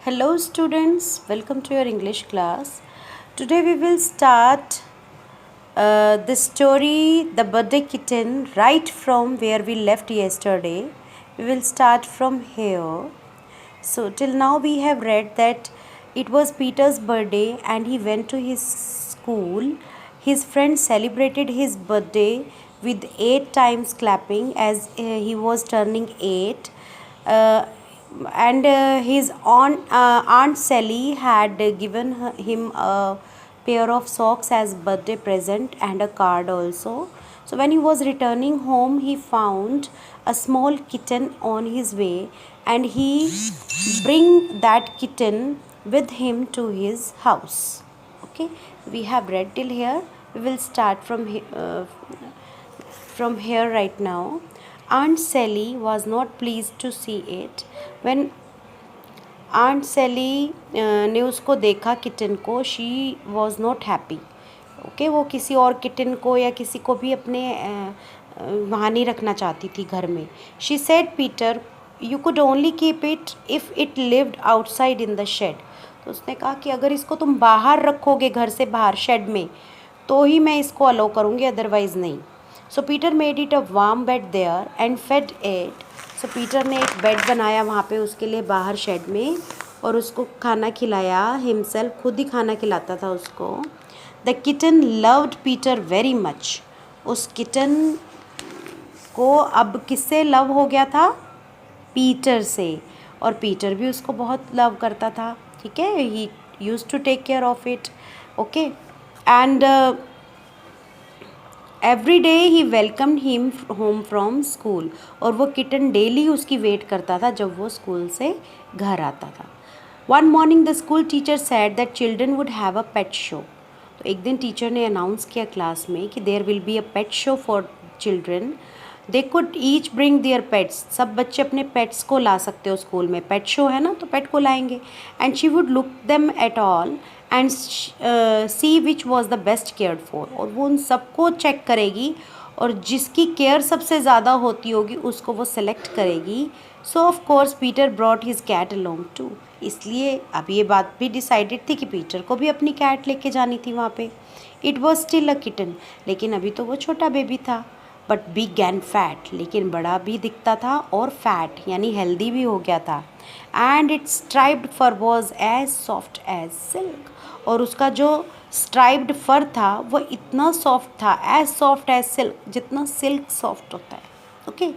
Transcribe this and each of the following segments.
Hello students, welcome to your English class. Today we will start the story The Birthday Kitten right from where we left yesterday. We will start from here. So till now we have read that it was Peter's birthday and he went to his school. His friends celebrated his birthday with 8 times clapping as he was turning 8. And his aunt Sally had given him a pair of socks as birthday present and a card also. So when he was returning home, he found a small kitten on his way, and he bring that kitten with him to his house. Okay, we have read till here. We will start from here right now. Aunt Sally was not pleased to see it. When Aunt Sally ने उसको देखा kitten को, she was not happy. Okay, वो किसी और kitten को या किसी को भी अपने वहाँ नहीं रखना चाहती थी घर में. She said Peter you could only keep it if it lived outside in the shed. तो उसने कहा कि अगर इसको तुम बाहर रखोगे, घर से बाहर शेड में, तो ही मैं इसको अलाउ करूँगी, अदरवाइज़ नहीं. So Peter made it a warm bed there and fed it. So Peter ने एक बेड बनाया वहाँ पे उसके लिए बाहर शेड में, और उसको खाना खिलाया. हिमसेल्फ खुद ही खाना खिलाता था उसको. The kitten loved Peter very much. उस किटन को अब किससे लव हो गया था? पीटर से. और पीटर भी उसको बहुत लव करता था. ठीक है, he used to take care of it. Okay, and every day he welcomed him home from school. और वो किटन डेली उसकी वेट करता था जब वो स्कूल से घर आता था. One morning the school teacher sad that children would have a pet show. तो एक दिन टीचर ने अनाउंस किया क्लास में कि there will be a pet show for children. They could each bring their pets. सब बच्चे अपने पेट्स को ला सकते हो स्कूल में. पेट शो है ना, तो पेट को लाएंगे. And she would look them at all and see which was the best cared for. और वो उन सबको चेक करेगी, और जिसकी केयर सबसे ज़्यादा होती होगी उसको वो सेलेक्ट करेगी. So of course Peter brought his cat along too. इसलिए अब ये बात भी डिसाइडेड थी कि पीटर को भी अपनी कैट लेके जानी थी वहाँ पे. It was still a kitten. लेकिन अभी तो वो छोटा बेबी था. But big and fat. लेकिन बड़ा भी दिखता था और फैट यानी हेल्दी भी हो गया था. And its striped fur was as soft as silk. और उसका जो स्ट्राइप्ड फर था वो इतना सॉफ्ट था, एज सॉफ्ट एज सिल्क, जितना सिल्क सॉफ्ट होता है. Okay,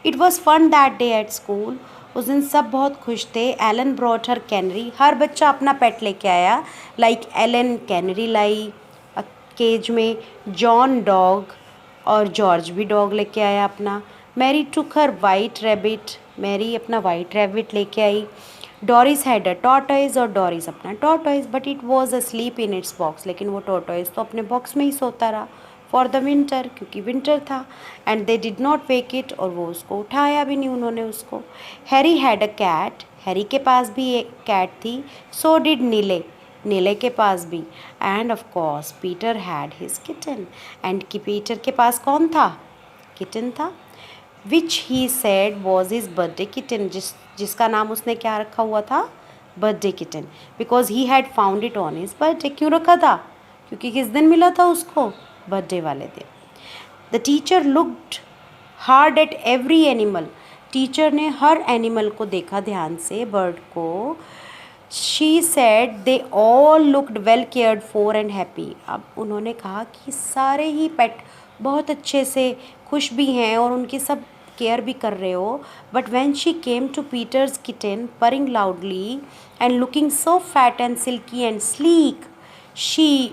it was fun that day at school. उस दिन सब बहुत खुश थे. Alan brought her canary. हर बच्चा अपना पेट लेके आया. लाइक एलन कैनरी लाई केज में, जॉन डॉग, और जॉर्ज भी डॉग लेके आया अपना. Mary took her white rabbit. Mary अपना वाइट रैबिट लेके आई. Doris had a tortoise. और डॉरिस अपना tortoise. But it was asleep in its box. लेकिन वो टॉर्टॉइज तो अपने बॉक्स में ही सोता रहा फॉर द विंटर, क्योंकि विंटर था. And they did not wake it. और वो उसको उठाया भी नहीं उन्होंने उसको. Harry had a cat. Harry के पास भी एक कैट थी. सो डिड नीले. नीले के पास भी. And of course Peter had his kitten. And कि पीटर के पास कौन था? किटन था. Which he said was his birthday kitten. जिसका नाम उसने क्या रखा हुआ था? Birthday kitten. Because he had found it on his birthday. क्यों रखा था? क्योंकि किस दिन मिला था उसको? बर्थडे वाले दिन. The teacher looked hard at every animal. Teacher ने हर एनिमल को देखा ध्यान से, बर्ड को. She said they all looked well cared for and happy. अब उन्होंने कहा कि सारे ही पेट बहुत अच्छे से खुश भी हैं और उनकी सब केयर भी कर रहे हो. But when she came to Peter's kitten purring loudly and looking so fat and silky and sleek, she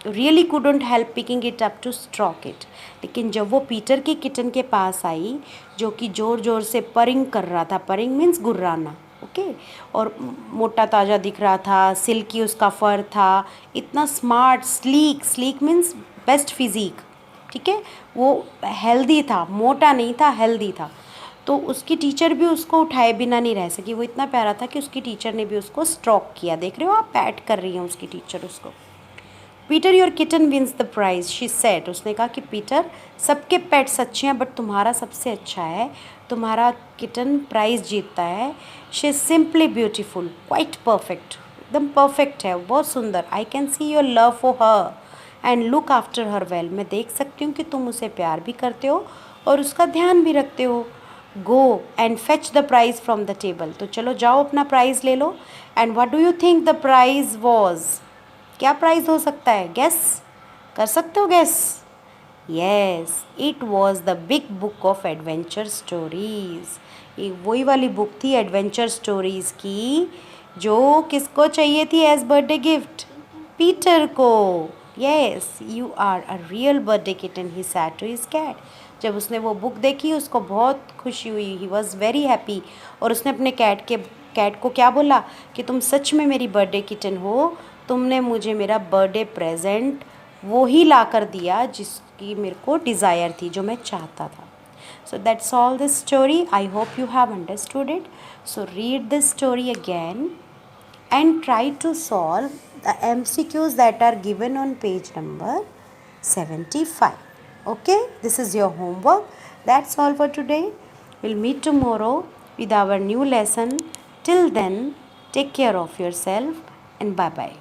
really couldn't help picking it up to stroke it. लेकिन जब वो पीटर की किटन के पास आई, जो कि ज़ोर ज़ोर से परिंग कर रहा था. Purring means गुर्राना. ओके, और मोटा ताज़ा दिख रहा था, सिल्की उसका फर था, इतना smart. Sleek. Sleek means best physique. ठीक है, वो हेल्दी था, मोटा नहीं था, हेल्दी था. तो उसकी टीचर भी उसको उठाए बिना नहीं रह सकी. वो इतना प्यारा था कि उसकी टीचर ने भी उसको स्ट्रोक किया. देख रहे हो आप, पैट कर रही हैं उसकी टीचर उसको. Peter your kitten wins the prize, she said, उसने कहा कि पीटर सबके पेट्स अच्छे हैं बट तुम्हारा सबसे अच्छा है, तुम्हारा किटन प्राइज जीतता है। She is simply beautiful, quite perfect, एकदम परफेक्ट है, बहुत सुंदर। I can see your love for her and look after her well, मैं देख सकती हूँ कि तुम उसे प्यार भी करते हो और उसका ध्यान भी रखते हो। Go and fetch the prize from the table, तो चलो जाओ अपना प्राइज़ ले लो। And what do you think the prize was, क्या प्राइज़ हो सकता है, गेस कर सकते हो guess? Yes, it was the big book of adventure stories, ये वही वाली बुक थी एडवेंचर स्टोरीज़ की जो किसको चाहिए थी एज बर्थडे गिफ्ट, पीटर को। Yes, you are a real birthday kitten, he said to his cat, जब उसने वो बुक देखी उसको बहुत खुशी हुई, ही वॉज़ वेरी हैप्पी, और उसने अपने कैट को क्या बोला कि तुम सच में मेरी बर्थडे किटन हो, तुमने मुझे मेरा बर्थडे प्रेजेंट वो ही ला कर दिया जिसकी मेरे को डिज़ायर थी, जो मैं चाहता था। So that's all this story. I hope you have understood it. So read this story again and try to solve the MCQs that are given on page number 75. Okay, this is your homework. That's all for today. We'll meet tomorrow with our new lesson. Till then, take care of yourself and bye bye.